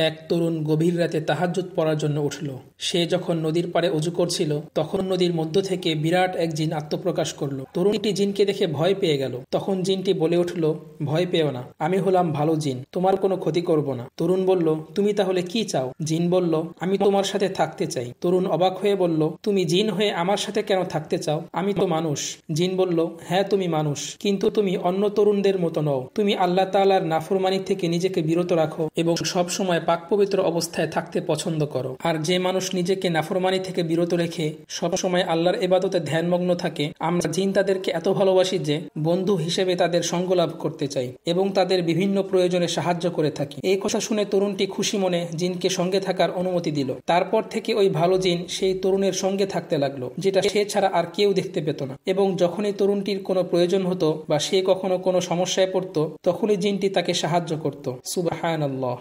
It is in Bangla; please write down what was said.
এক তরুণ গভীর রাতে তাহাজ্জুদ পড়ার জন্য উঠল। সে যখন নদীর পাড়ে অজু করছিল, তখন নদীর মধ্য থেকে বিরাট এক জিন আত্মপ্রকাশ করল। তরুণটি জিনকে দেখে ভয় পেয়ে গেল। তখন জিনটি বলে উঠল, ভয় পেও না, আমি হলাম ভালো জিন, তোমার কোনো ক্ষতি করব না। তরুণ বলল, তুমি তাহলে কি চাও? জিন বলল, আমি তোমার সাথে থাকতে চাই। তরুণ অবাক হয়ে বলল, তুমি জিন হয়ে আমার সাথে কেন থাকতে চাও? আমি তো মানুষ। জিন বলল, হ্যাঁ তুমি মানুষ, কিন্তু তুমি অন্য তরুণদের মতো নও। তুমি আল্লাহ তাআলার নাফরমানি থেকে নিজেকে বিরত রাখো এবং সব সময় পাক পবিত্র অবস্থায় থাকতে পছন্দ করো। আর যে মানুষ নিজেকে নাফরমানি থেকে বিরত রেখে সব সময় আল্লাহর ইবাদতে ধ্যানমগ্ন থাকে, আমরা জিন তাদেরকে এত ভালোবাসি যে বন্ধু হিসেবে তাদের সঙ্গ লাভ করতে চাই এবং তাদের বিভিন্ন প্রয়োজনে সাহায্য করে থাকি। এই কথা শুনে তরুণটি খুশি মনে জিনকে সঙ্গে থাকার অনুমতি দিল। তারপর থেকে ওই ভালো জিন সেই তরুণের সঙ্গে থাকতে লাগলো, যেটা সে ছাড়া আর কেউ দেখতে পেত না। এবং যখনই তরুণটির কোনো প্রয়োজন হতো বা সে কখনো কোনো সমস্যায় পড়তো, তখনই জিনটি তাকে সাহায্য করত। সুবহানাল্লাহ।